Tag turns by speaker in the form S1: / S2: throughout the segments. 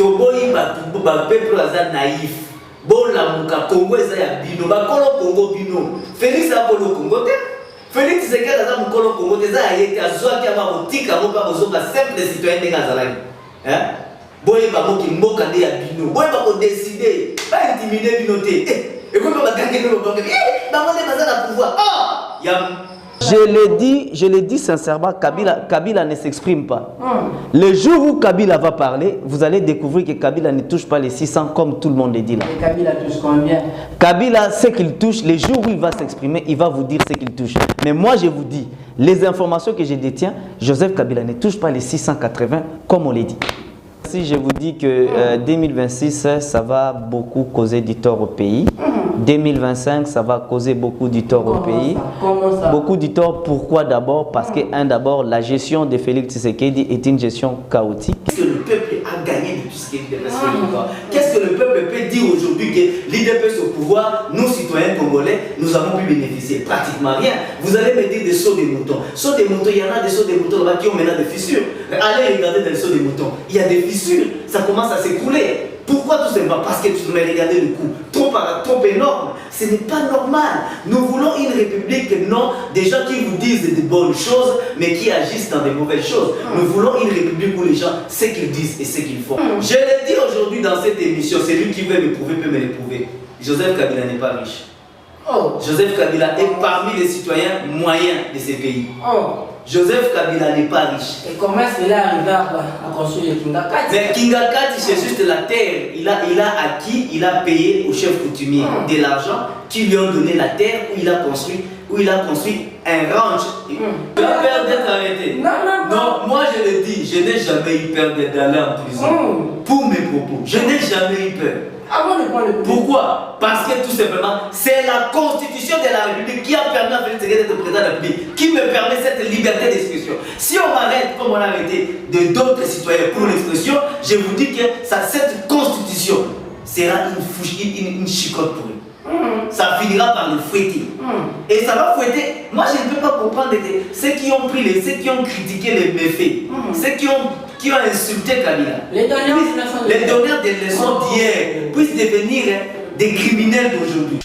S1: Toboyi ba peuple aza naïf. Bola muka Congo eza ya bino ba kolo Congo bino. Félix a polo Congo te. Félix Tshisekedi aza mukolo Congo te za yete azwa ki aba botika mo ba bozoka simple citoyen de Gazalaki. Hein? Boye ba moki mboka de ya bino. Boye ba ko décider, ba intimider bino te. Et comme ba gagner le banque. Ba mo de baza na pouvoir. Ah! Ya
S2: Je l'ai dit sincèrement, Kabila ne s'exprime pas. Le jour où Kabila va parler, vous allez découvrir que Kabila ne touche pas les 600 comme tout le monde le dit là.
S3: Et Kabila touche combien?
S2: Kabila, ce qu'il touche, les jours où il va s'exprimer, il va vous dire ce qu'il touche. Mais moi, je vous dis, les informations que je détiens, Joseph Kabila ne touche pas les 680 comme on l'a dit. Si je vous dis que 2026, ça va beaucoup causer du tort au pays. 2025, ça va causer beaucoup du tort au pays.
S3: Comment ça?
S2: Beaucoup du tort, pourquoi d'abord? Parce que, d'abord, la gestion de Félix Tshisekedi est une gestion chaotique.
S1: Qu'est-ce que le peuple a gagné de tout ce qui est Qu'est-ce que le peuple peut dire aujourd'hui que l'IDPS au pouvoir, nous citoyens congolais, nous avons pu bénéficier? Pratiquement rien. Vous allez me dire des sauts des moutons. Sauts des moutons, il y en a des sauts des moutons là-bas qui ont maintenant des fissures. Allez regarder dans les sauts des moutons. Il y a des fissures, ça commence à s'écrouler. Pourquoi tout simplement? Parce que tu m'as regardé le coup trop énorme. Ce n'est pas normal. Nous voulons une république, non des gens qui vous disent de bonnes choses, mais qui agissent dans des mauvaises choses. Nous voulons une république où les gens, ce qu'ils disent et ce qu'ils font. Je l'ai dit aujourd'hui dans cette émission, celui qui veut me prouver peut me le prouver. Joseph Kabila n'est pas riche. Joseph Kabila est parmi les citoyens moyens de ces pays. Joseph Kabila n'est pas riche.
S3: Et comment cela arrive à construire le Kingakati?
S1: Mais Kingakati, c'est juste la terre. Il a acquis, il a payé au chef coutumier de l'argent qui lui ont donné la terre où il a construit un ranch. Tu as peur d'être arrêté? Non, moi je le dis, je n'ai jamais eu peur d'aller en prison. Pour mes propos, je n'ai jamais eu peur. Pourquoi? Parce que tout simplement, c'est la constitution de la République qui a permis à Félix Tshisekedi d'être président de la République, qui me permet cette liberté d'expression. Si on m'arrête comme on a arrêté d'autres citoyens pour l'expression, je vous dis que cette constitution sera une chicotte pour eux. Ça finira par le fouetter. Et ça va fouetter. Moi, je ne peux pas comprendre ceux qui ont critiqué les méfaits, ceux qui ont insulté Kabila. Les donneurs de leçons d'hier puissent devenir des criminels d'aujourd'hui.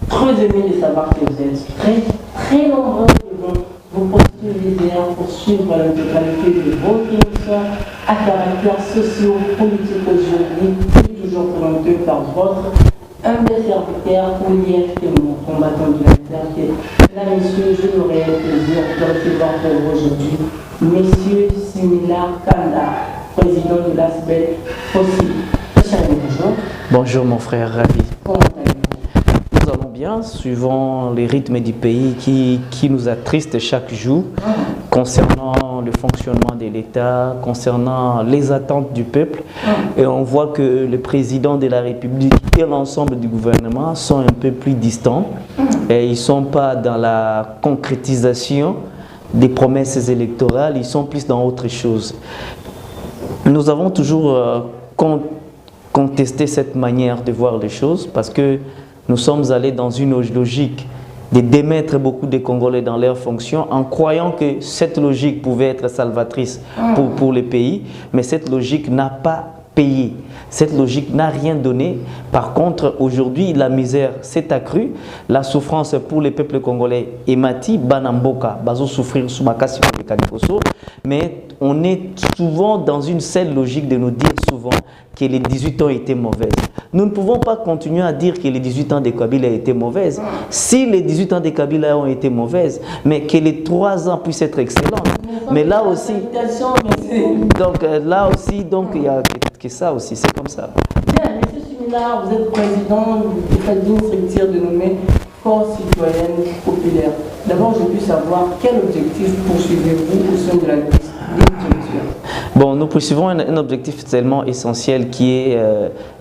S3: Trop aimé de savoir que vous êtes très nombreux qui vont vous poursuivre pour suivre l'intégralité de votre émission à caractère socio-politique aujourd'hui, toujours présenté par votre humble serviteur Olivier Fémon, combattant de la liberté. Là, messieurs, je n'aurai le plaisir de recevoir pour vous aujourd'hui Messieurs Similar Kanda, président de l'ASBEL Possible. Bonjour.
S2: Bonjour mon frère, ravi.
S3: Comment allez-vous?
S2: Nous allons bien, suivant les rythmes du pays qui nous attristent chaque jour, concernant le fonctionnement de l'État, concernant les attentes du peuple. Et on voit que le président de la République et l'ensemble du gouvernement sont un peu plus distants. Et ils ne sont pas dans la concrétisation des promesses électorales, ils sont plus dans autre chose. Nous avons toujours contesté cette manière de voir les choses parce que nous sommes allés dans une logique de démettre beaucoup de Congolais dans leurs fonctions en croyant que cette logique pouvait être salvatrice pour le pays, mais cette logique n'a pas payé. Cette logique n'a rien donné. Par contre, aujourd'hui, la misère s'est accrue. La souffrance pour les peuples congolais est mati, banamboka, bazo souffrir sous makasi de Kalifoso. Mais on est souvent dans une seule logique de nous dire souvent que les 18 ans étaient mauvaises. Nous ne pouvons pas continuer à dire que les 18 ans de Kabila étaient mauvaises. Si les 18 ans de Kabila ont été mauvaises, mais que les 3 ans puissent être excellents. Mais là aussi, il y a que ça aussi, c'est comme ça.
S3: Bien, M. Similar, vous êtes président d'une structure dénommée Force citoyenne populaire. D'abord, je veux savoir quel objectif poursuivez-vous au sein de la structure?
S2: Bon, nous poursuivons un objectif tellement essentiel qui est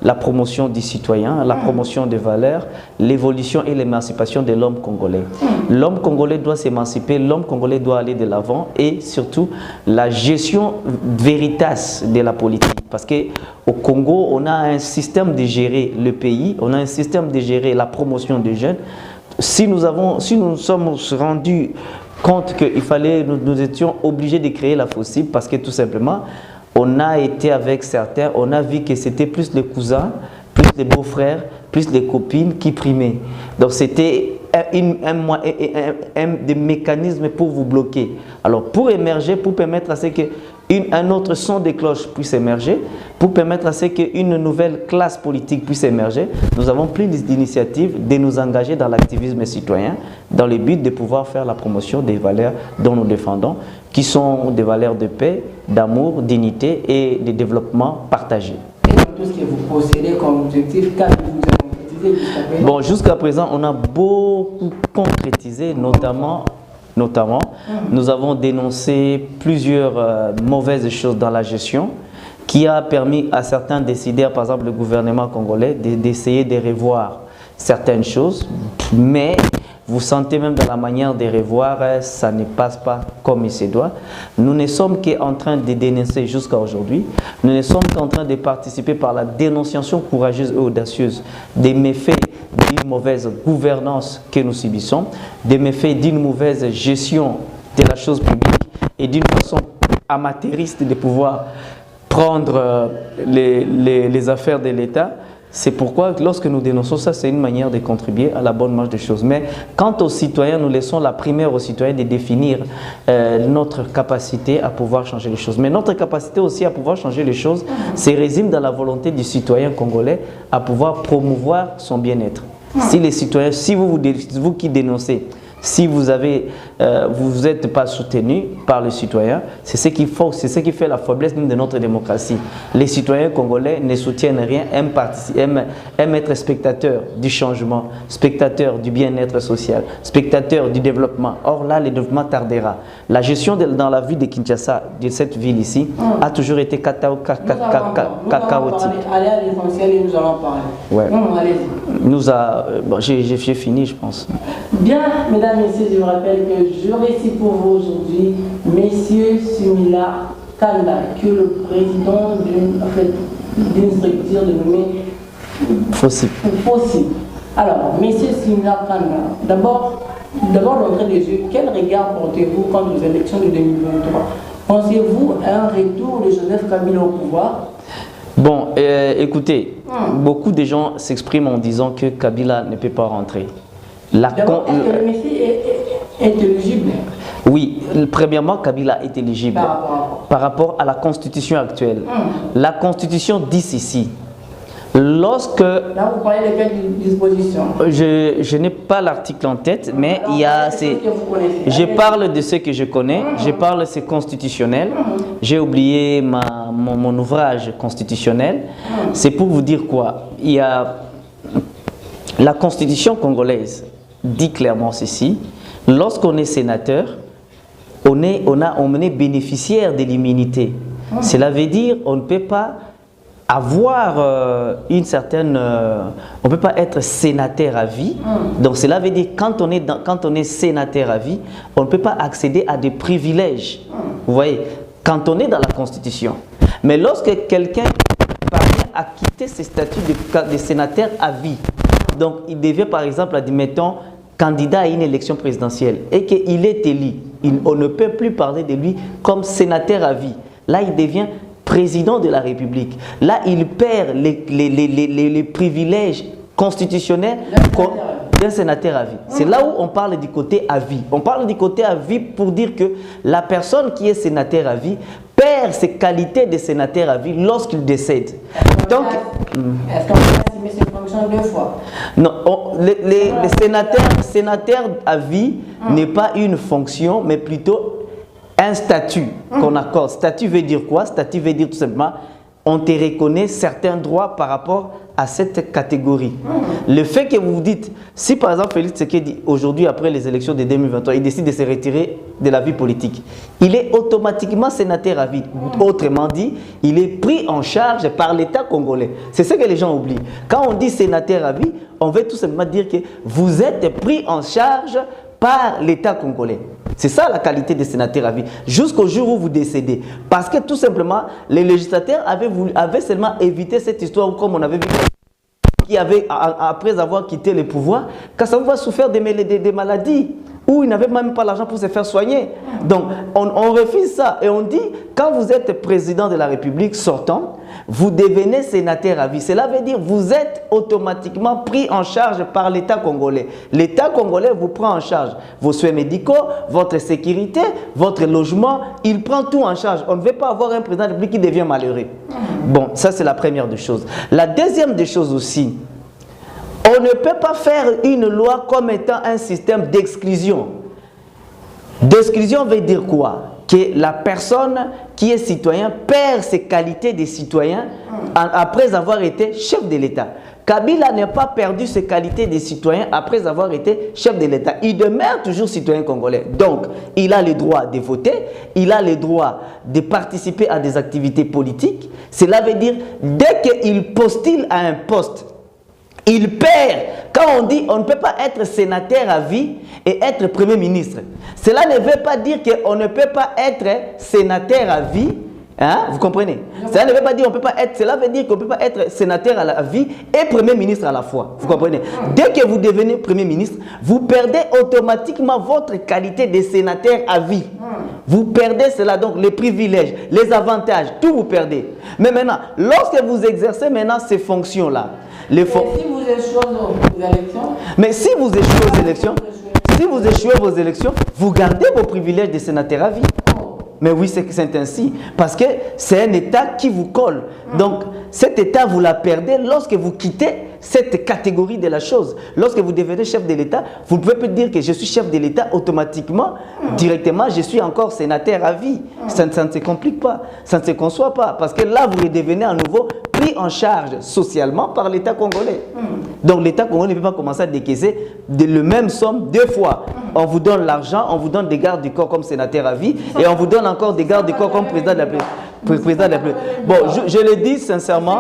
S2: la promotion du citoyen, la promotion des valeurs, l'évolution et l'émancipation de l'homme congolais. L'homme congolais doit s'émanciper, l'homme congolais doit aller de l'avant et surtout la gestion véritable de la politique. Parce qu'au Congo, on a un système de gérer le pays, on a un système de gérer la promotion des jeunes. Si nous sommes rendus compte que nous étions obligés de créer la FOSIP parce que tout simplement, on a été avec certains, on a vu que c'était plus les cousins, plus les beaux-frères, plus les copines qui primaient. Donc c'était un des mécanismes pour vous bloquer. Alors pour émerger, pour permettre à ce qu'un autre son de cloche puisse émerger, pour permettre à ce qu'une nouvelle classe politique puisse émerger, nous avons pris l'initiative de nous engager dans l'activisme citoyen dans le but de pouvoir faire la promotion des valeurs dont nous défendons, qui sont des valeurs de paix, d'amour, dignité et de développement partagé.
S3: Et dans tout ce que vous possédez comme objectif, qu'avez-vous concrétisé jusqu'à présent?
S2: Bon, jusqu'à présent, on a beaucoup concrétisé, notamment nous avons dénoncé plusieurs mauvaises choses dans la gestion qui a permis à certains décideurs, par exemple le gouvernement congolais, d'essayer de revoir certaines choses, mais vous sentez même dans la manière de revoir, ça ne passe pas comme il se doit. Nous ne sommes qu'en train de dénoncer jusqu'à aujourd'hui. Nous ne sommes qu'en train de participer par la dénonciation courageuse et audacieuse des méfaits d'une mauvaise gouvernance que nous subissons, des méfaits d'une mauvaise gestion de la chose publique et d'une façon amateuriste de pouvoir prendre les affaires de l'État. C'est pourquoi, lorsque nous dénonçons ça, c'est une manière de contribuer à la bonne marche des choses. Mais quant aux citoyens, nous laissons la primaire aux citoyens de définir notre capacité à pouvoir changer les choses. Mais notre capacité aussi à pouvoir changer les choses, c'est résume dans la volonté du citoyen congolais à pouvoir promouvoir son bien-être. Si les citoyens, si vous qui dénoncez, si vous n'êtes pas soutenu par les citoyens, c'est ce qui fait la faiblesse de notre démocratie. Les citoyens congolais ne soutiennent rien, aiment être spectateurs du changement, spectateurs du bien-être social, spectateurs du développement. Or là, le développement tardera. La gestion dans la ville de Kinshasa, de cette ville ici, a toujours été chaotique.
S3: Allez à l'essentiel et nous allons parler.
S2: Ouais.
S3: Allez-y.
S2: J'ai fini, je pense.
S3: Bien, mesdames, messieurs, je vous rappelle que je récite pour vous aujourd'hui Monsieur Sumila Kanda, qui est le président d'une structure dénommée
S2: FOSIP.
S3: Alors, Monsieur Sumila Kanda, d'abord d'entrée des yeux, quel regard portez-vous quant aux élections de 2023? Pensez-vous à un retour de Joseph Kabila au pouvoir?
S2: Bon, écoutez, beaucoup de gens s'expriment en disant que Kabila ne peut pas rentrer.
S3: D'abord, est-ce que le Messie est éligible?
S2: Oui, premièrement, Kabila est éligible par rapport à la constitution actuelle. La constitution dit ceci. Lorsque...
S3: Là, vous parlez de quelle disposition?
S2: Je n'ai pas l'article en tête, mais il y a... Je parle de ce que je connais, je parle c'est constitutionnel. J'ai oublié mon ouvrage constitutionnel. C'est pour vous dire quoi? Il y a... La constitution congolaise dit clairement ceci. Lorsqu'on est sénateur, on est bénéficiaire de l'immunité. Cela veut dire qu'on ne peut pas avoir une certaine... on ne peut pas être sénateur à vie. Donc cela veut dire quand on est sénateur à vie, on ne peut pas accéder à des privilèges. Vous voyez, quand on est dans la Constitution. Mais lorsque quelqu'un parvient à quitter ses statuts de sénateur à vie, donc il devient par exemple, admettons, candidat à une élection présidentielle et qu'il est élu, on ne peut plus parler de lui comme sénateur à vie. Là, il devient président de la République. Là, il perd les privilèges constitutionnels d'un sénateur à vie. C'est là où on parle du côté à vie. On parle du côté à vie pour dire que la personne qui est sénateur à vie perd ses qualités de sénateur à vie lorsqu'il décède. Donc,
S3: est-ce qu'on peut assumer cette fonction deux fois?
S2: Non, les sénateurs à vie n'est pas une fonction, mais plutôt un statut qu'on accorde. Statut veut dire quoi? Statut veut dire tout simplement, on te reconnaît certains droits par rapport à cette catégorie. Le fait que vous vous dites, si par exemple Félix Tshisekedi, aujourd'hui après les élections de 2023, il décide de se retirer de la vie politique, il est automatiquement sénateur à vie. Autrement dit, il est pris en charge par l'État congolais. C'est ce que les gens oublient. Quand on dit sénateur à vie, on veut tout simplement dire que vous êtes pris en charge par l'État congolais. C'est ça la qualité des sénateurs à vie, jusqu'au jour où vous décédez. Parce que tout simplement, les législateurs avaient seulement évité cette histoire, comme on avait vu, qui avait, après avoir quitté le pouvoir, Kassavou va souffrir des maladies. où ils n'avaient même pas l'argent pour se faire soigner. Donc, on refuse ça et on dit, quand vous êtes président de la République sortant, vous devenez sénateur à vie. Cela veut dire que vous êtes automatiquement pris en charge par l'État congolais. L'État congolais vous prend en charge vos soins médicaux, votre sécurité, votre logement. Il prend tout en charge. On ne veut pas avoir un président de la République qui devient malheureux. Bon, ça c'est la première des choses. La deuxième des choses aussi, on ne peut pas faire une loi comme étant un système d'exclusion. D'exclusion veut dire quoi? Que la personne qui est citoyen perd ses qualités de citoyen après avoir été chef de l'État. Kabila n'a pas perdu ses qualités de citoyen après avoir été chef de l'État. Il demeure toujours citoyen congolais. Donc, il a le droit de voter, il a le droit de participer à des activités politiques. Cela veut dire, dès qu'il postule à un poste, il perd. Quand on dit on ne peut pas être sénateur à vie et être premier ministre, cela ne veut pas dire qu'on ne peut pas être sénateur à vie. Hein? Vous comprenez? Cela ne veut pas dire qu'on peut pas être. Cela veut dire qu'on ne peut pas être sénateur à la vie et premier ministre à la fois. Vous comprenez? Dès que vous devenez premier ministre, vous perdez automatiquement votre qualité de sénateur à vie. Vous perdez cela, donc les privilèges, les avantages, tout vous perdez. Mais maintenant, lorsque vous exercez maintenant ces fonctions-là,
S3: si vous échouez aux élections,
S2: mais si vous échouez aux élections, vous gardez vos privilèges de sénateur à vie. Mais oui, c'est ainsi. Parce que c'est un État qui vous colle. Donc, cet État, vous la perdez lorsque vous quittez cette catégorie de la chose. Lorsque vous devenez chef de l'État, vous ne pouvez pas dire que je suis chef de l'État automatiquement, directement, je suis encore sénateur à vie. Ça ne se complique pas, ça ne se conçoit pas. Parce que là, vous devenez à nouveau pris en charge socialement par l'État congolais. Donc, l'État congolais ne peut pas commencer à décaisser le même somme deux fois. On vous donne l'argent, on vous donne des gardes du corps comme sénateur à vie, et on vous donne encore des gardes du corps comme président de la République. Bon, je le dis sincèrement,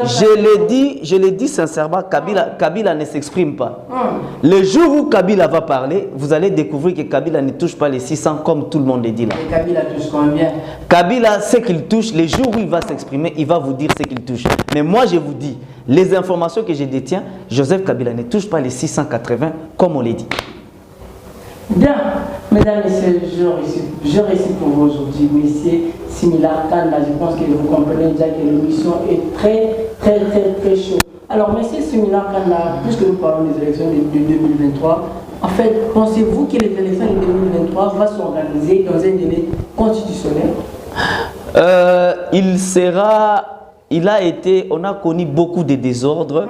S2: je le dis sincèrement, Kabila ne s'exprime pas. Le jour où Kabila va parler, vous allez découvrir que Kabila ne touche pas les 600 comme tout le monde le dit là.
S3: Et Kabila touche combien?
S2: Kabila, ce qu'il touche, les jours où il va s'exprimer, il va vous dire ce qu'il touche. Mais moi, je vous dis, les informations que je détiens, Joseph Kabila ne touche pas les 680 comme on l'a dit.
S3: Bien, mesdames et messieurs, je récite pour vous aujourd'hui, monsieur Similar Kanda. Je pense que vous comprenez déjà que l'émission est très chaude. Alors, monsieur Similar Kanda, puisque nous parlons des élections de 2023, en fait, pensez-vous que les élections de 2023 vont s'organiser dans un délai constitutionnel?
S2: On a connu beaucoup de désordres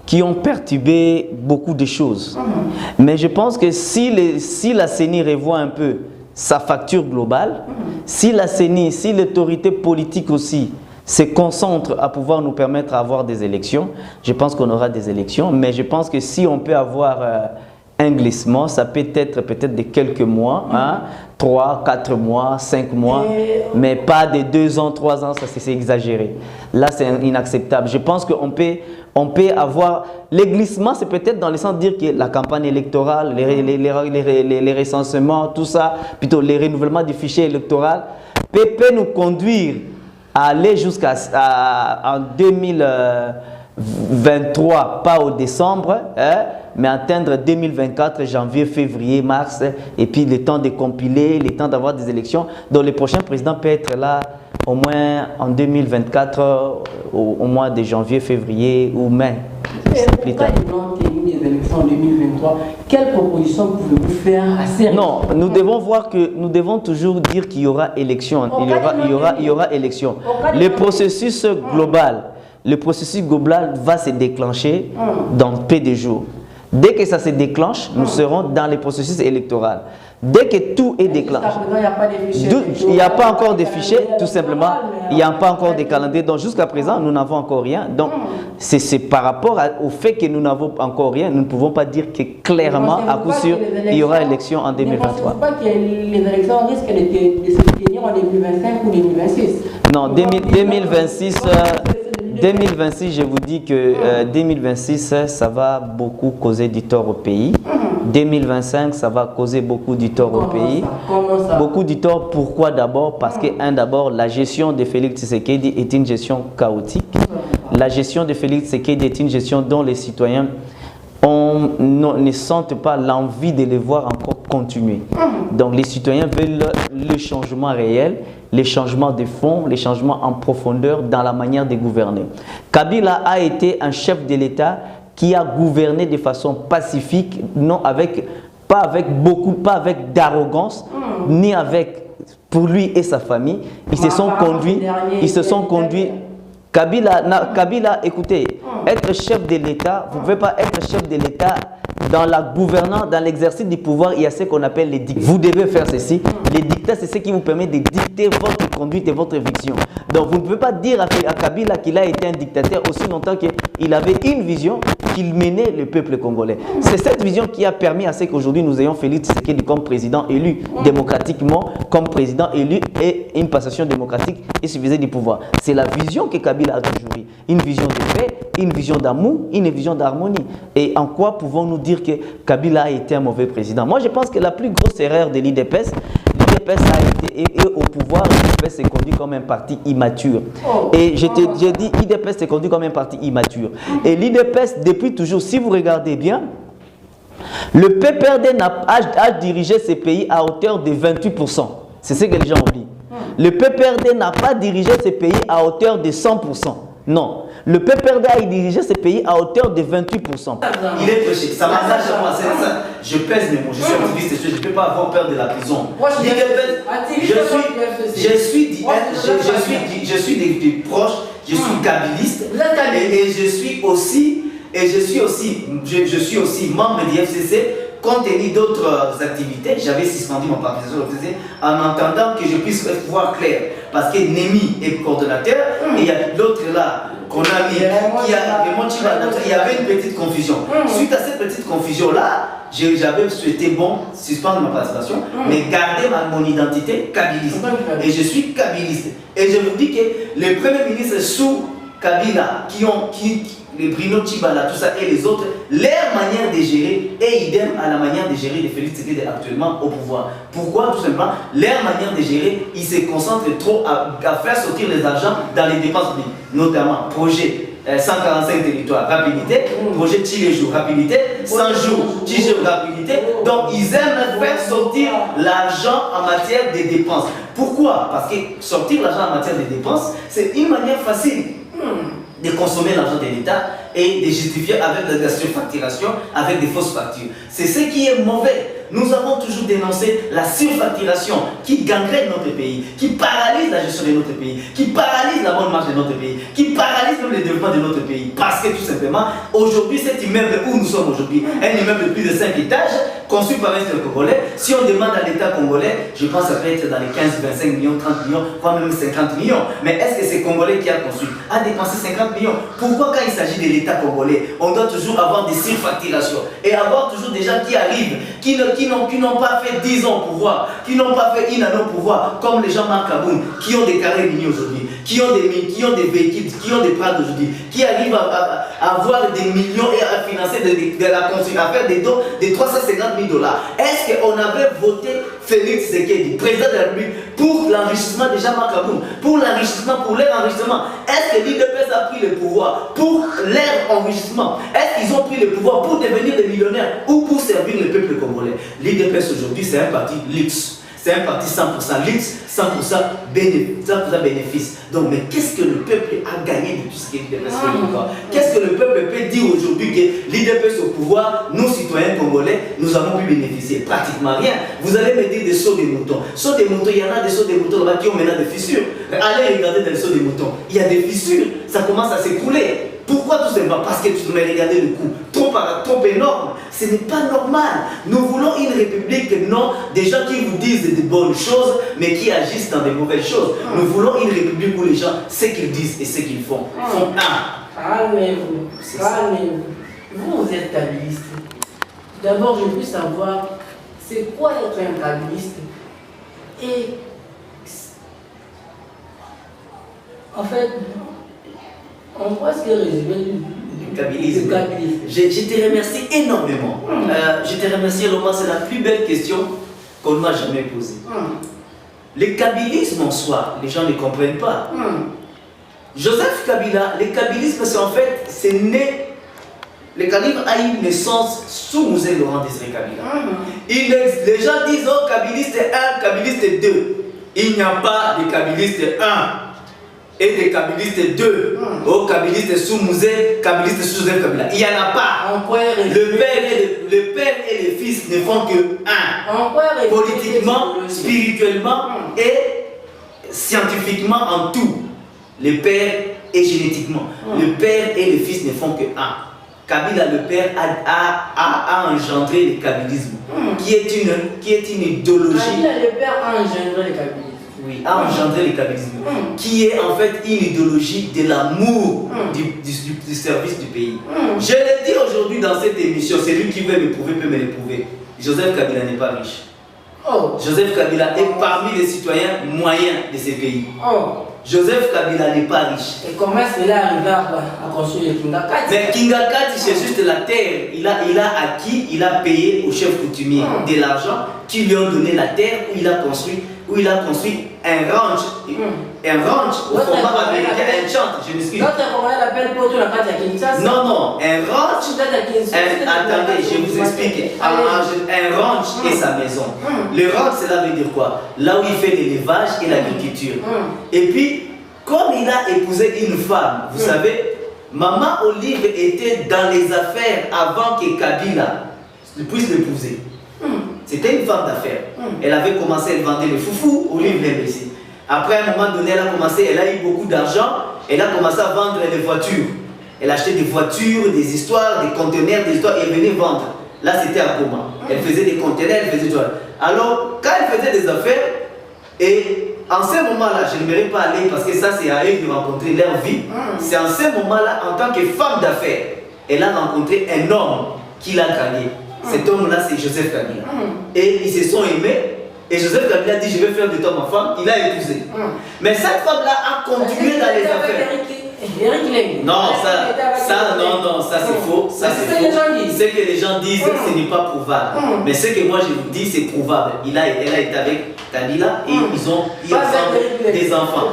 S2: qui ont perturbé beaucoup de choses. Mais je pense que si la CENI revoit un peu sa facture globale, si la CENI, si l'autorité politique aussi se concentre à pouvoir nous permettre d'avoir des élections, je pense qu'on aura des élections. Mais je pense que si on peut avoir un glissement, ça peut être peut-être de quelques mois, 3, 4 mois, 5 mois, mais pas de 2 ans, 3 ans, ça c'est exagéré. Là c'est inacceptable. Je pense qu'on peut avoir... Les glissements, c'est peut-être dans le sens de dire que la campagne électorale, les recensements, tout ça, plutôt les renouvellements du fichier électoral, peut nous conduire à aller jusqu'à en 2023, pas au décembre, mais atteindre 2024, janvier, février, mars, et puis le temps de compiler, le temps d'avoir des élections. Donc le prochain président peut être là au moins en 2024, au mois de janvier, février ou mai.
S3: Plus tard. Les élections 2023, quelles propositions pouvez-vous faire à ces
S2: Non, nous devons voir que nous devons toujours dire qu'il y aura élection. Il y aura élection. Le processus global va se déclencher dans peu de jours. Dès que ça se déclenche, nous serons dans les processus électoraux. Dès que tout est déclenché, il n'y a pas encore de fichiers, tout simplement, il n'y a pas encore de calendrier. Donc jusqu'à présent, nous n'avons encore rien. Donc c'est par rapport au fait que nous n'avons encore rien, nous ne pouvons pas dire que clairement, à coup sûr, il y aura élection en 2023.
S3: Ne pensez-vous pas que les élections risquent de se tenir en 2025 ou 2026?
S2: Non, 2026, je vous dis que 2026, ça va beaucoup causer du tort au pays. 2025, ça va causer beaucoup du tort au pays.
S3: Comment ça?
S2: Beaucoup du tort, pourquoi d'abord? Parce que, d'abord, la gestion de Félix Tshisekedi est une gestion chaotique. La gestion de Félix Tshisekedi est une gestion dont les citoyens ne sentent pas l'envie de les voir encore continuer. Donc les citoyens veulent le changement réel, les changements de fond, les changements en profondeur dans la manière de gouverner. Kabila a été un chef de l'État qui a gouverné de façon pacifique, pas avec d'arrogance, ni avec, pour lui et sa famille. Ils se sont conduits. Kabila, écoutez, être chef de l'État, vous ne pouvez pas être chef de l'État dans la gouvernance, dans l'exercice du pouvoir, il y a ce qu'on appelle les dictats. Vous devez faire ceci. Les dictats, c'est ce qui vous permet de dicter votre conduite et votre vision. Donc, vous ne pouvez pas dire à Kabila qu'il a été un dictateur aussi longtemps qu'il avait une vision qu'il menait le peuple congolais. C'est cette vision qui a permis à ce qu'aujourd'hui nous ayons Félix Tshisekedi comme président élu démocratiquement, comme président élu et une passation démocratique et suffisait du pouvoir. C'est la vision que Kabila a toujours eu. Une vision de paix, une vision d'amour, une vision d'harmonie. Et en quoi pouvons-nous dire que Kabila a été un mauvais président? Moi, je pense que la plus grosse erreur de l'IDPS a été au pouvoir, l'IDPS s'est conduit comme un parti immature. Et j'ai dit, l'IDPS s'est conduit comme un parti immature. Et l'IDPS, depuis toujours, si vous regardez bien, le PPRD a dirigé ce pays à hauteur de 28%. C'est ce que les gens oublient. Le PPRD n'a pas dirigé ce pays à hauteur de 100%. Non. Le PPRD a dirigé ce pays à hauteur de 28%.
S1: Il est prêché. Ça m'engage à moi. Je pèse mes mots. Je suis activiste. Je ne peux pas avoir peur de la prison. Moi, je suis des proches. Je suis kabiliste. Et je suis aussi membre du FCC. Compte tenu d'autres activités, j'avais suspendu mon participation au FCC en entendant que je puisse voir clair. Parce que Némi est coordonnateur et il y a l'autre là qu'on a mis, il y avait une petite confusion. Suite à cette petite confusion-là, j'avais souhaité suspendre ma participation, mais garder mon identité kabiliste. Et je suis kabiliste. Et je vous dis que les premiers ministres sous Kabila, les Bruno Tshibala, tout ça, et les autres, leur manière de gérer est idem à la manière de gérer de Félix Tshisekedi actuellement au pouvoir. Pourquoi? Tout simplement, leur manière de gérer, ils se concentrent trop à faire sortir les argents dans les dépenses publiques, notamment projet 145 territoires, rapidité, projet Tilejo, rapidité, 100 jours, Tilejo, rapidité. Donc, ils aiment faire sortir l'argent en matière de dépenses. Pourquoi? Parce que sortir l'argent en matière de dépenses, c'est une manière facile de consommer l'argent de l'État et de justifier avec de la surfacturation, avec des fausses factures. C'est ce qui est mauvais. Nous avons toujours dénoncé la surfacturation qui gangrène notre pays, qui paralyse la gestion de notre pays, qui paralyse la bonne marche de notre pays, qui paralyse même le développement de notre pays. Parce que tout simplement, aujourd'hui, cet immeuble où nous sommes aujourd'hui, un immeuble de plus de 5 étages, conçu par un seul Congolais, si on demande à l'État congolais, je pense que ça peut être dans les 15, 25 millions, 30 millions, voire même 50 millions. Mais est-ce que c'est Congolais qui a construit, a dépensé 50 millions? Pourquoi quand il s'agit de l'État congolais, on doit toujours avoir des surfacturations et avoir toujours des gens qui arrivent, qui n'ont pas fait 10 ans au pouvoir, qui n'ont pas fait une année au pouvoir, comme les gens Marc Kaboun, qui ont des carrés miniers aujourd'hui, qui ont des mines, qui ont des véhicules, qui ont des prades aujourd'hui, qui arrivent à avoir des millions et à financer de la construction, à faire des dons de 350 000 $. Est-ce qu'on avait voté Félix Tshisekedi, président de la République, pour l'enrichissement de Jean-Marc Kaboun, pour l'enrichissement, pour leur enrichissement? Est-ce que l'IDPS a pris le pouvoir pour leur enrichissement? Est-ce qu'ils ont pris le pouvoir pour devenir des millionnaires ou pour servir le peuple congolais? L'IDPS aujourd'hui, c'est un parti luxe. C'est un parti 100% luxe, 100% bénéfice. Donc, mais qu'est-ce que le peuple a gagné de tout ce que l'IDPS fait encore? Qu'est-ce que le peuple peut dire aujourd'hui que l'IDPS au pouvoir, nous citoyens congolais, nous avons pu bénéficier? Pratiquement rien. Vous allez me dire des sauts des moutons. Sauts des moutons, il y en a des sauts des moutons là-bas qui ont maintenant des fissures. Allez regarder dans les sauts des moutons. Il y a des fissures, ça commence à s'écrouler. Pourquoi tout simplement? Parce que tu m'as regardé le coup trop énorme. Ce n'est pas normal. Nous voulons une république, non des gens qui vous disent de bonnes choses, mais qui agissent dans de mauvaises choses. Nous voulons une république où les gens, ce qu'ils disent et ce qu'ils font un.
S3: Calmez-vous. Vous êtes kabiliste. D'abord, je veux savoir, c'est quoi être un kabiliste? Et en fait, on peut se résumer du
S1: kabilisme. Je te remercie énormément. Je te remercie, Romain, c'est la plus belle question qu'on m'a jamais posée. Le kabilisme en soi, les gens ne comprennent pas. Joseph Kabila, le kabilisme, c'est en fait, c'est né Le calife a eu naissance sous Mouzé Laurent Désiré Kabila. Les gens disent oh, kabiliste 1, kabiliste 2. Il n'y a pas de kabiliste 1 et de kabiliste 2. Oh, kabiliste sous Mouzé, kabiliste sous Joseph Kabila. Il n'y en a pas. Le père et le fils ne font que un. Politiquement, spirituellement et scientifiquement en tout. Le père et génétiquement. Le père et le fils ne font que un. Kabila, le père, a engendré le kabylisme, qui est une idéologie.
S3: Kabila, le père, a engendré le kabylisme.
S1: Oui, a engendré le kabylisme, qui est en fait une idéologie de l'amour du service du pays. Je l'ai dit aujourd'hui dans cette émission, celui qui veut m'éprouver peut me l'éprouver. Joseph Kabila n'est pas riche. Joseph Kabila est parmi les citoyens moyens de ce pays. Joseph Kabila n'est pas riche.
S3: Et comment est-ce qu'il est arrivé à construire le Kingakati?
S1: Mais Kingakati, c'est juste la terre. Il a acquis, il a payé au chef coutumier de l'argent qui lui ont donné la terre où il a construit un ranch. Un ranch au format américain, un chant, je m'excuse.
S3: Comment elle appelle pour tout la carte à Kinshasa?
S1: Non, un ranch. Attendez, je vous explique. Un ranch et sa maison. Le ranch, cela veut dire quoi? Là où il fait l'élevage et l'agriculture. Et puis, comme il a épousé une femme, vous savez, Maman Olive était dans les affaires avant que Kabila puisse l'épouser. C'était une femme d'affaires. Elle avait commencé, elle vendait les foufous, Olive l'imbécile. Après, à un moment donné, elle a eu beaucoup d'argent, elle a commencé à vendre les voitures. Elle achetait des voitures, des histoires, des conteneurs, des histoires, et elle venait vendre. Là, c'était à Goma. Elle faisait des conteneurs, elle faisait tout. Alors, quand elle faisait des affaires, et en ce moment-là, je n'aimerais pas aller parce que ça, c'est à eux de rencontrer leur vie. C'est en ce moment-là, en tant que femme d'affaires, elle a rencontré un homme qui l'a gagné. Cet homme-là, c'est Joseph Kabila. Et ils se sont aimés. Et Joseph Kabila dit, je vais faire de toi ma femme. Il a épousé. Mais cette femme-là a continué dans les affaires. Non, ça c'est faux. Ça c'est faux. Ce que les gens disent, ce n'est pas prouvable. Mais ce que moi je vous dis, c'est prouvable. Elle a été avec Kabila et ils ont des enfants.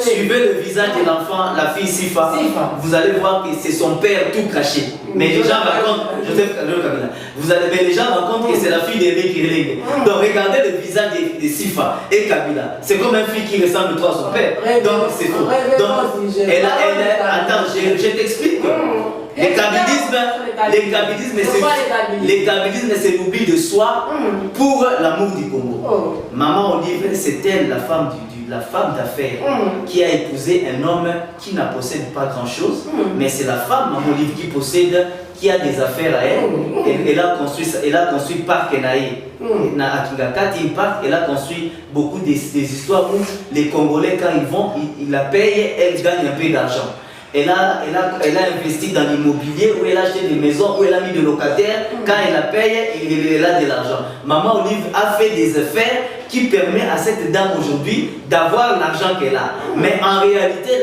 S1: Suivez le visage de l'enfant, la fille Sifa. Vous allez voir que c'est son père tout caché. Mais les gens racontent, Joseph Kabila. Mais les gens racontent que c'est la fille d'Eric Kirling. Donc regardez le visage de Sifa et Kabila. C'est comme une fille qui ressemble trop à son père. Donc c'est faux. Donc attends, je t'explique. Le kabylisme, c'est l'oubli de soi pour l'amour du Congo. Maman Olive, c'est elle, la femme d'affaires, qui a épousé un homme qui ne possède pas grand-chose, mais c'est la femme, Maman Olive, qui a des affaires à elle. Elle a construit Parc Naï. À Kingakati, elle a construit beaucoup des histoires où les Congolais, quand ils vont, ils la payent, elle gagne un peu d'argent. Elle a investi dans l'immobilier, où elle a acheté des maisons, où elle a mis des locataires. Quand elle la paye, elle a de l'argent. Maman Olive a fait des affaires qui permettent à cette dame aujourd'hui d'avoir l'argent qu'elle a. Mais en réalité,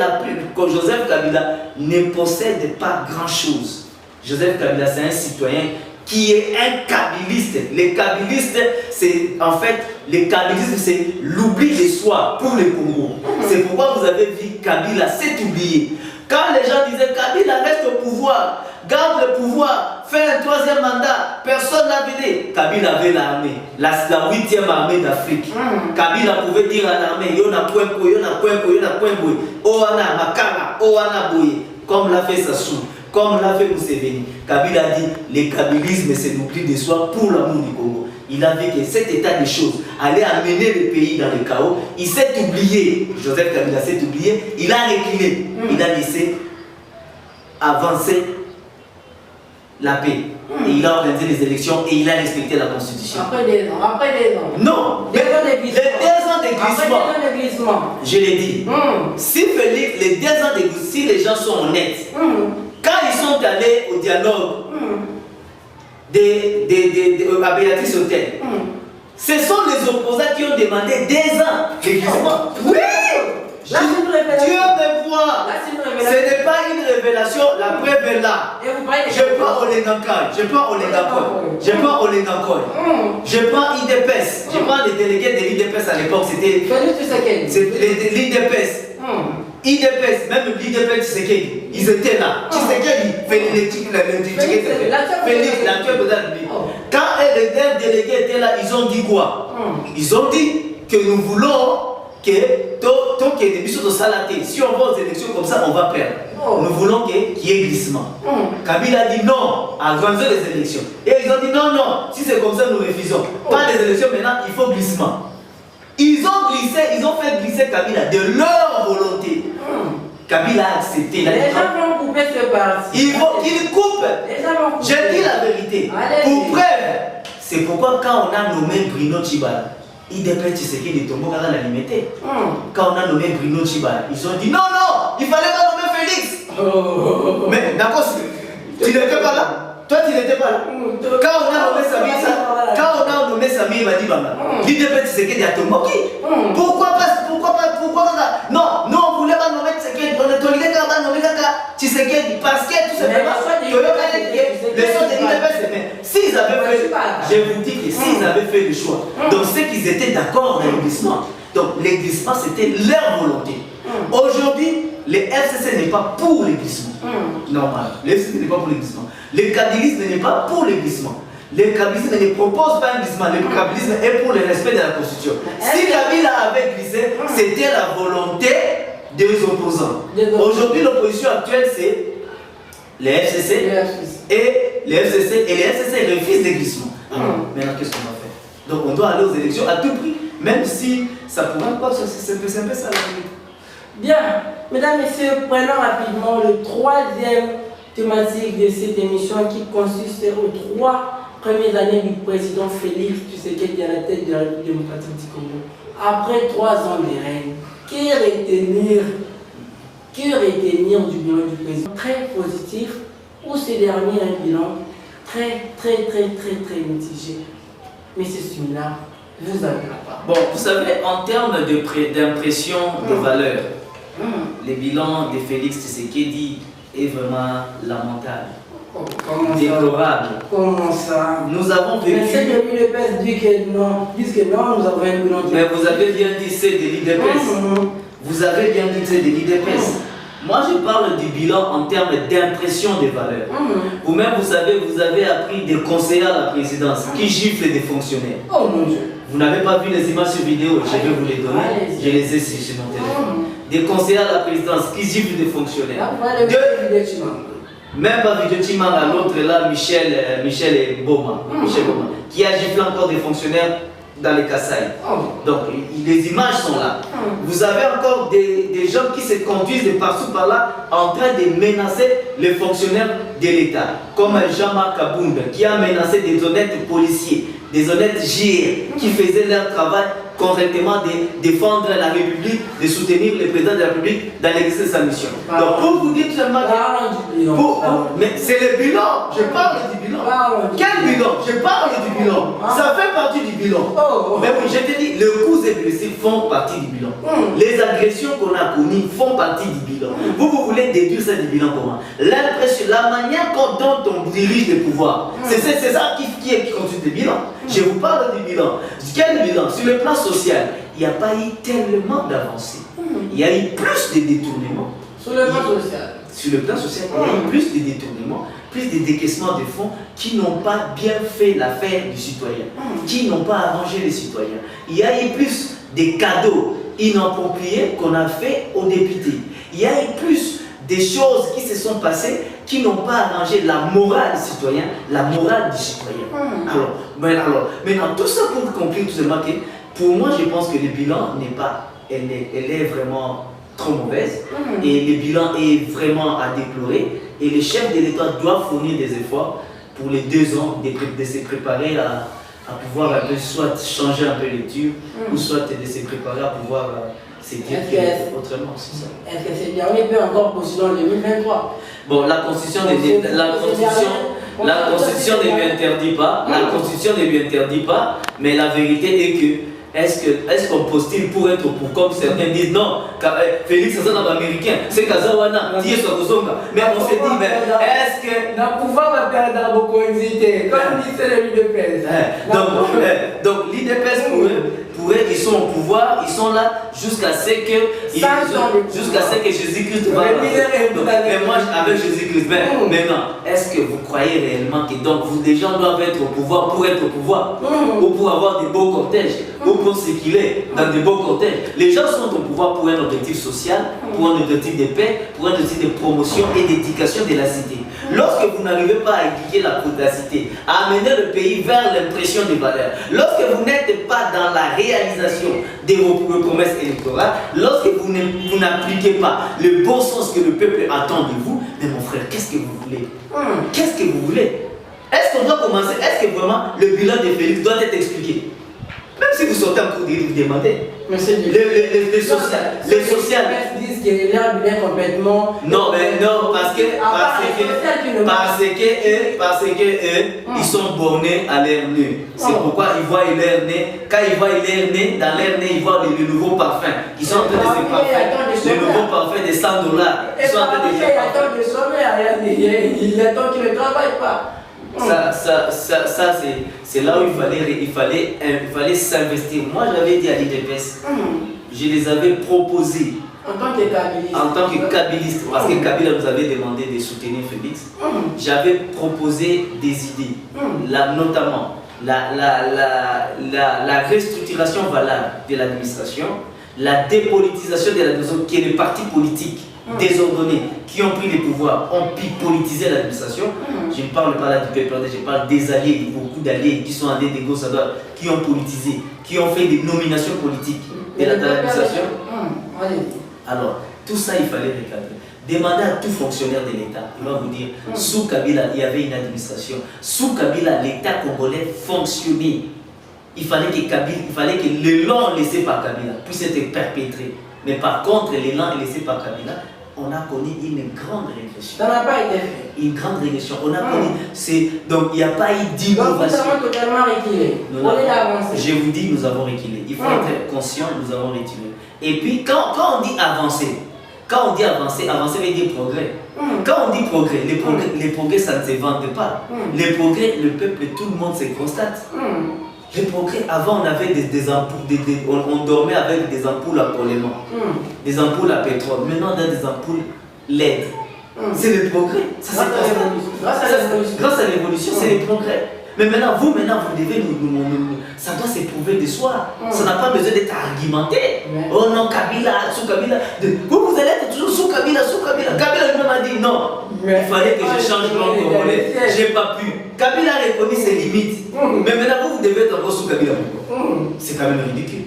S1: Joseph Kabila ne possède pas grand-chose. Joseph Kabila, c'est un citoyen qui est un kabiliste. Les kabilistes, c'est en fait, le kabilisme, c'est l'oubli de soi pour le Congo. C'est pourquoi vous avez vu Kabila s'est oublié. Quand les gens disaient Kabila reste au pouvoir, garde le pouvoir, fait un troisième mandat, personne n'a venu. Kabila avait l'armée, la 8e armée d'Afrique. Kabila pouvait dire à l'armée, Yona Pwempo, Yona Pwempo, Yona Pwempo, Oana Makara, Oana Boye, comme l'a fait Sassou, comme l'a fait Museveni. Kabila dit, le kabilisme c'est l'oubli de soi pour l'amour du Congo. Il a vu que cet état de choses allait amener le pays dans le chaos. Il s'est oublié, Joseph Kabila s'est oublié, il a reculé, il a laissé avancer la paix. Et il a organisé les élections et il a respecté la constitution.
S3: Après des ans.
S1: Non, les 2 ans de glissement, je l'ai dit. Si Félix, les 2 ans de glissement, si les gens sont honnêtes, quand ils sont allés au dialogue, à Béatrice Hôtel. Ce sont les opposants qui ont demandé 2 ans de glissement. Oui! Dieu me voit. Ce n'est pas une révélation, la preuve est là. Je prends Olengankoi, je prends l'IDPS, je prends les délégués de l'IDPS à l'époque, c'était l'IDPS. IDPS, même l'IDPS Tshisekedi, ils étaient là. Tshisekedi, Félix, l'actuel président de la République. Quand les délégués étaient là, ils ont dit quoi? Ils ont dit que nous voulons que tant qu'il y a des missions de salaté, si on va aux élections comme ça, on va perdre. Nous voulons qu'il y ait glissement. Kabila a dit non à organiser les élections. Et ils ont dit non, non, si c'est comme ça, nous refusons. Pas des élections maintenant, il faut glissement. Ils ont glissé, ils ont fait glisser Kabila de leur volonté. Kabila a accepté.
S3: Les gens vont couper ce parti.
S1: Ils coupent. J'ai dit la vérité. Pour preuve, c'est pourquoi quand on a nommé Bruno Tshibala, IDPS Tshisekedi de Tombo l'a limité. Quand on a nommé Bruno Tshibala, ils ont dit non, non, il fallait pas nommer Félix. Mais d'accord, tu n'étais pas là. Toi, tu n'étais pas là. Quand on a nommé Sami Badibanga, l'IDPS Tshisekedi a Tombo qui? Pourquoi pas? Non, non, on voulait pas nommer Tshisekedi. On a nommer Tshisekedi parce que tout simplement, les gens de l'IDPS, s'ils avaient fait, je vous dis que s'ils avaient fait le choix, donc c'est qu'ils étaient d'accord dans le glissement. Donc les glissements, c'était leur volonté. Aujourd'hui, les FCC n'est pas pour les glissements. Normal. Les FCC n'est pas pour les glissements. Le kabylisme n'est pas pour les glissements. Le kabylisme ne propose pas un glissement. Le kabylisme est pour le respect de la Constitution. Si Kabila avait glissé, c'était la volonté des opposants. Aujourd'hui, l'opposition actuelle, c'est les FCC et les FCC refusent les glissements. Maintenant, qu'est-ce qu'on va faire? Donc, on doit aller aux élections à tout prix, même si ça pourrait pas, c'est un peu ça la vérité.
S3: Bien, mesdames, messieurs, prenons rapidement le troisième thématique de cette émission qui consiste aux 3 premières années du président Félix Tshisekedi à la tête de la République démocratique du Congo. Après 3 ans de règne, que retenir du bilan du président? Très positif, ou ce dernier un bilan très mitigé. Monsieur Sumina, vous avez la parole.
S1: Bon, vous savez, en termes d'impression de valeur, le bilan de Félix Tshisekedi est vraiment lamentable, déplorable.
S3: Comment ça?
S1: Nous avons vécu.
S3: Mais c'est que l'IDPS dit que non, nous avons un bilan.
S1: Mais vous avez bien dit c'est de l'IDPS. Vous avez bien dit c'est de l'IDPS. Moi, je parle du bilan en termes d'impression des valeurs. Vous-même, vous savez, vous avez appris des conseillers à la présidence qui giflent des fonctionnaires.
S3: Oh mon Dieu.
S1: Vous n'avez pas vu les images sur vidéo, je vais vous les donner. Je les ai sur mon téléphone. Des conseillers à la présidence qui giflent des fonctionnaires. Même pas vidéo Timanga, l'autre là, Michel Boma, qui a giflé encore des fonctionnaires dans les Kasaï. Donc les images sont là. Vous avez encore des gens qui se conduisent de partout par là en train de menacer les fonctionnaires de l'État, comme Jean-Marc Abounda qui a menacé des honnêtes policiers, des honnêtes GIR qui faisaient leur travail correctement de défendre la République, de soutenir le président de la République dans l'exercice de sa mission. Donc pour vous dire seulement mais c'est le bilan, je parle du bilan. Quel bilan? Je parle du bilan. Ça fait partie du bilan. Mais oui, je te dis, les coups et blessés font partie du bilan. Les agressions qu'on a connues font partie du bilan. Vous voulez déduire ça du bilan comment? L'impression, la manière dont on dirige le pouvoir, c'est ça qui constitue le bilan. Je vous parle du bilan. Quel bilan? Sur le plan social, il n'y a pas eu tellement d'avancées. Il y a eu plus de détournements.
S3: Sur le plan social.
S1: Sur le plan social, il y a eu plus de détournements, plus de décaissements de fonds qui n'ont pas bien fait l'affaire du citoyen, qui n'ont pas arrangé les citoyens. Il y a eu plus de cadeaux inappropriés qu'on a fait aux députés. Il y a eu plus des choses qui se sont passées qui n'ont pas arrangé la morale du citoyen, la morale du citoyen. Alors, maintenant, tout ça pour conclure tout simplement que pour moi, je pense que le bilan n'est pas, elle est vraiment trop mauvaise et le bilan est vraiment à déplorer et les chefs de l'État doivent fournir des efforts pour les 2 ans de se préparer à pouvoir un peu soit changer un peu les tubes ou soit de se préparer à pouvoir se dire autrement.
S3: Est-ce que c'est bien? On peut encore postuler en 2023.
S1: Bon, la Constitution ne lui interdit pas, ne lui interdit pas, mais la vérité est que est-ce qu'on postule pour être pour comme certains disent non, Félix c'est un américain, c'est Kazawana, mais on se dit, mais est-ce que.
S3: N'a pouvoir perdre beaucoup d'hésité, comme dit c'est l'IDPS.
S1: Donc l'IDPS pour eux, ils sont au pouvoir, ils sont là jusqu'à ce que Jésus-Christ va. Mais moi, avec Jésus-Christ, maintenant, est-ce que vous croyez réellement que donc les gens doivent être au pouvoir pour être au pouvoir, ou pour avoir des beaux cortèges, ou pour circuler dans des beaux cortèges? Les gens sont au pouvoir pour un objectif social, pour un objectif de paix, pour un objectif de promotion et d'éducation de la cité. Lorsque vous n'arrivez pas à éduquer la cité, à amener le pays vers l'impression des valeurs, lorsque vous n'êtes pas dans la réalisation de vos promesses électorales, lorsque vous n'appliquez pas le bon sens que le peuple attend de vous, mais mon frère, qu'est-ce que vous voulez? Qu'est-ce que vous voulez? Est-ce qu'on doit commencer? Est-ce que vraiment le bilan de Félix doit être expliqué? Même si vous sortez en cours de vous demandez.
S3: Mais c'est
S1: les sociales
S3: disent qu'il a bien complètement.
S1: Non, mais non, parce que ils sont bornés à l'air nez. C'est pourquoi ils voient l'air nez. Quand ils voient l'air nez, dans l'air nez, ils voient le nouveau parfum. Ils sont en train de se parfum. Le nouveau parfum de $100. Ils sont en train de se parfum.
S3: Il attend qu'il ne travaille pas.
S1: Ça c'est là où il fallait s'investir. Moi, j'avais dit à l'IDPS, je les avais proposés
S3: en tant que
S1: kabiliste, parce que Kabila nous avait demandé de soutenir Félix. J'avais proposé des idées, notamment la restructuration valable de l'administration, la dépolitisation de l'administration, qui est le parti politique désordonnés qui ont pris les pouvoirs, ont politisé l'administration. Je ne parle pas là du PPRD, je parle des alliés, beaucoup d'alliés qui sont allés de gauche à droite, qui ont politisé, qui ont fait des nominations politiques de l'administration. Alors, tout ça, il fallait recadrer. Demandez à tout fonctionnaire de l'État, il va vous dire, sous Kabila, il y avait une administration. Sous Kabila, l'État congolais fonctionnait. Il fallait que l'élan laissé par Kabila puisse être perpétré. Mais par contre, l'élan laissé par Kabila, on a connu une grande régression.
S3: Ça n'a pas été fait.
S1: Une grande régression. On a connu. Donc, il n'y a pas eu d'innovation.
S3: Donc, nous avons totalement reculé. On est avancé.
S1: Je vous dis, nous avons reculé. Il faut être conscient, nous avons reculé. Et puis, quand on dit avancer, avancer veut dire progrès. Quand on dit progrès, les progrès, ça ne se vante pas. Les progrès, le peuple, tout le monde se constate. Les progrès, avant on avait des ampoules, on dormait avec des ampoules à polluement, des ampoules à pétrole. Maintenant on a des ampoules LED. C'est le progrès. Ça, grâce à l'évolution, c'est le progrès. Mais maintenant vous devez ça doit se prouver de soi. Ça n'a pas besoin d'être argumenté. Oh non, Kabila, sous Kabila. Vous allez être toujours sous Kabila, sous Kabila. Kabila lui-même a dit non. Il fallait que je change mon congolais. J'ai pas pu. Kabila a reconnu ses limites. Mais maintenant vous devez être encore sous Kabila. C'est quand même ridicule.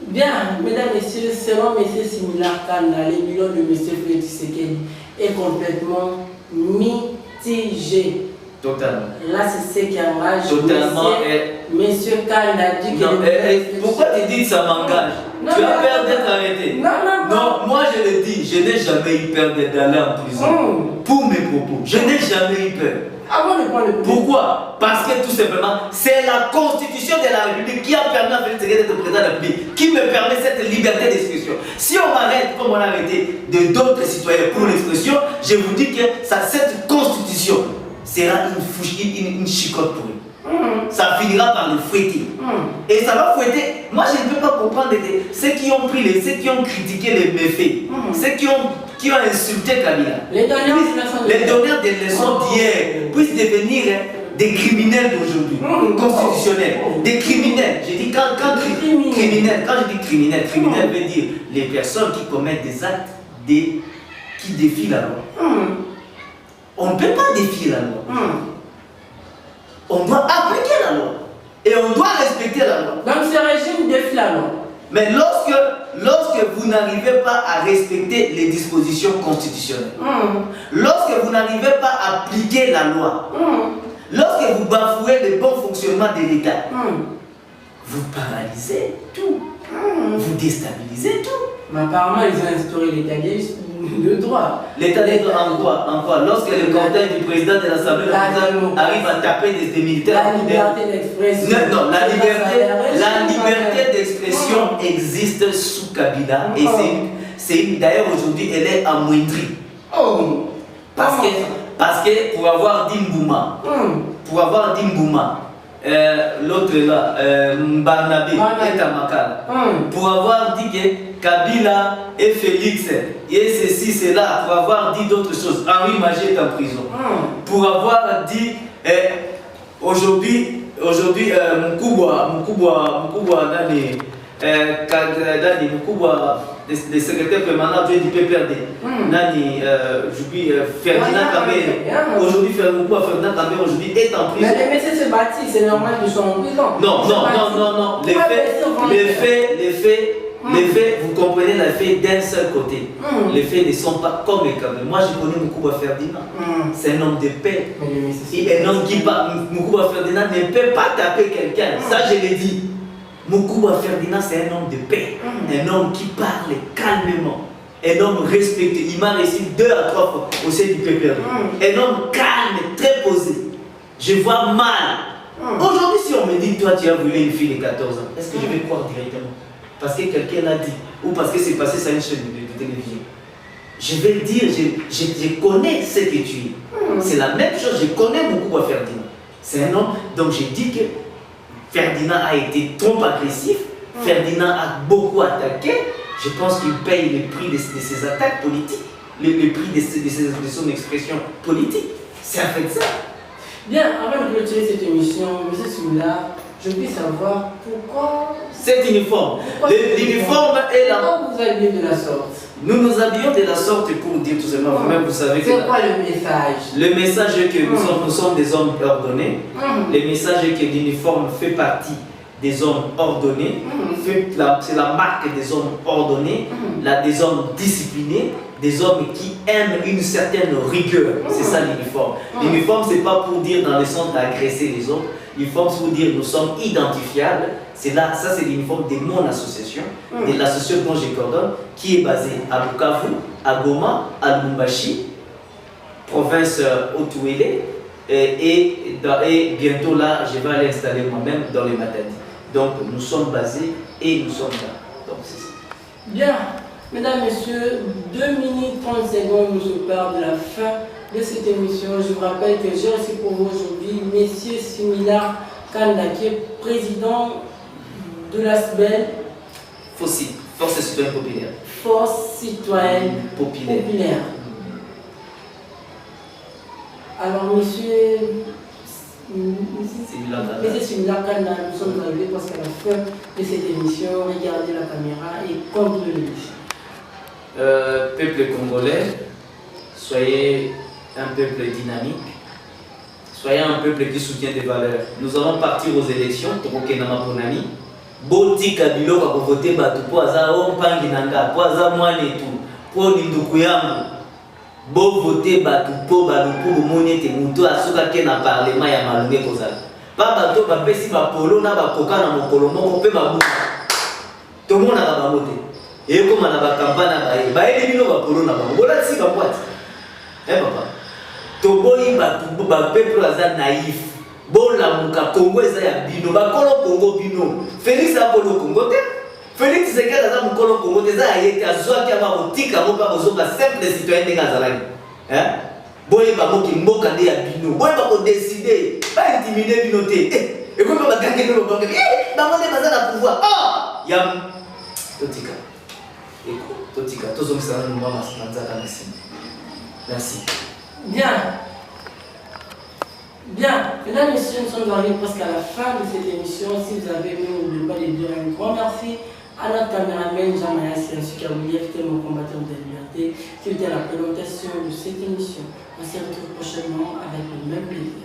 S3: Bien, mesdames, messieurs, selon M. Similar Kanda, les millions de M. Félix Tshisekedi est complètement mitigé.
S1: Totalement.
S3: Là, c'est ce qui engage.
S1: Totalement.
S3: Monsieur Kanda dit que.
S1: Pourquoi tu dis que ça m'engage? Tu as peur d'être arrêté? Non, moi je le dis, je n'ai jamais eu peur d'aller en prison. Pour mes propos, je n'ai jamais eu peur. Pourquoi? Parce que tout simplement, c'est la constitution de la République qui a permis à Félix Tshisekedi d'être président de la République, qui me permet cette liberté d'expression. Si on m'arrête comme on a arrêté d'autres citoyens pour l'expression, je vous dis que cette constitution sera une chicotte pour eux. Ça finira par le fouetter. Et ça va fouetter. Moi, je ne peux pas comprendre ceux qui ont critiqué les méfaits, ceux qui ont insulté Kabila. Les donneurs de leçons d'hier puissent devenir des criminels d'aujourd'hui, constitutionnels. Des criminels. Je dis criminel. Quand je dis criminel veut dire les personnes qui commettent des actes qui défient la loi. On ne peut pas défier la loi. On doit appliquer la loi. Et on doit respecter la loi.
S3: Donc ce régime défie la loi.
S1: Mais lorsque vous n'arrivez pas à respecter les dispositions constitutionnelles, lorsque vous n'arrivez pas à appliquer la loi, lorsque vous bafouez le bon fonctionnement de l'État, vous paralysez tout. Vous déstabilisez tout.
S3: Mais apparemment, ils ont instauré l'État de droit.
S1: L'état de droit en quoi? Lorsque le cortège du président de l'Assemblée arrive à taper des militaires.
S3: La liberté d'expression.
S1: Non, la liberté d'expression existe sous Kabila. Et d'ailleurs aujourd'hui, elle est amoindrie. Parce que pour avoir dit Mbouma, l'autre là, Barnabé et Tamakala, pour avoir dit que Kabila et Félix et ceci, cela, pour avoir dit d'autres choses. Henri Magé est en prison. Pour avoir dit aujourd'hui, Moukouba, le secrétaire permanent du PPRD, Ferdinand Kambé, aujourd'hui Ferdinand Kambé aujourd'hui est en prison.
S3: Mais les messieurs se bâtissent, c'est normal qu'ils soient en prison.
S1: Non. Les faits, vous comprenez les faits d'un seul côté. Les faits ne sont pas comme les Kambé. Moi je connais Moukouba Ferdinand. C'est un homme de paix. Un homme qui parle. Moukouba Ferdinand ne peut pas taper quelqu'un. Ça je l'ai dit. Moukouba Ferdinand, c'est un homme de paix, un homme qui parle calmement, un homme respecté. Il m'a reçu 2 à 3 fois au sein du PPRD. Un homme calme, très posé. Je vois mal. Aujourd'hui, si on me dit, toi, tu as voulu une fille de 14 ans, est-ce que je vais croire directement? Parce que quelqu'un l'a dit, ou parce que c'est passé sur une chaîne de télévision. Je vais dire, je connais ce que tu es. C'est la même chose, je connais Moukouba Ferdinand. C'est un homme, donc j'ai dit que Ferdinand a été trop agressif, Ferdinand a beaucoup attaqué. Je pense qu'il paye le prix de ses attaques politiques, le prix de son expression politique. C'est en fait ça.
S3: Bien, avant de clôturer cette émission, M. Soula, je veux savoir pourquoi...
S1: Cet uniforme. L'uniforme est là.
S3: Pourquoi vous habillez de la sorte?
S1: Nous nous habillons de la sorte pour dire tout simplement, vous-même vous savez que...
S3: C'est quoi le message?
S1: Le message est que nous sommes des hommes ordonnés. Le message est que l'uniforme fait partie des hommes ordonnés. C'est la marque des hommes ordonnés, des hommes disciplinés, des hommes qui aiment une certaine rigueur. C'est ça l'uniforme. L'uniforme, ce n'est pas pour dire dans le sens d'agresser les autres. L'uniforme, c'est pour dire nous sommes identifiables. Ça c'est l'uniforme de mon association, de l'association dont je coordonne, qui est basée à Bukavu, à Goma, à Lubumbashi, province Haut-Ouélé, et bientôt là, je vais aller installer moi-même dans les Matadi. Donc nous sommes basés et nous sommes là. Donc c'est ça.
S3: Bien, mesdames, messieurs, 2 minutes 30 secondes nous séparent de la fin de cette émission. Je vous rappelle que j'ai reçu pour vous aujourd'hui Messieurs Simila Kanda, qui est président de l'ASBEL.
S1: Force citoyenne populaire.
S3: Force citoyenne populaire. Alors, monsieur Simila Kanda, nous sommes arrivés parce qu'à la fin de cette émission, regardez la caméra et comprenez l'émission.
S1: Peuple congolais, soyez un peuple dynamique, soyez un peuple qui soutient des valeurs. Nous allons partir aux élections, Tokokenama Ponani. Boti Kabilo kwa voter batu po aza ompangi nanga po aza mwane tu po linduku yangu bo voter batu po baluku bomoni te muto asoka ke na parlement ya malunge kozala pa bato bapesi bapolo na bakoka na mokolo moko pe babu tomona ba babote ekoma na bakampana baye bino bapolo na bango bolati bakwati papa toboyi batu ba peuple aza naïf. Bola muka Congo eza ya bino bakolo Congo bino Félix apolo Congo te Félix Tshisekedi aza mukolo Congo te za yete azwaki aba botika moka bozoka simple citoyen de Gazalani boye ba moki mboka nde ya bino boye ba ko décider ba intimider bino te et comme ba gagner le banque ba monde baza na pouvoir ya totika totika tozo msana no mama sanzaka merci.
S3: Bien, mesdames et messieurs, nous sommes arrivés presque à la fin de cette émission. Si vous avez aimé, n'oubliez pas de dire un grand merci à notre caméraman Jean-Maya Siansu qui a voulu éviter mon combattant de liberté qui était à la présentation de cette émission. On se retrouve prochainement avec le même plaisir.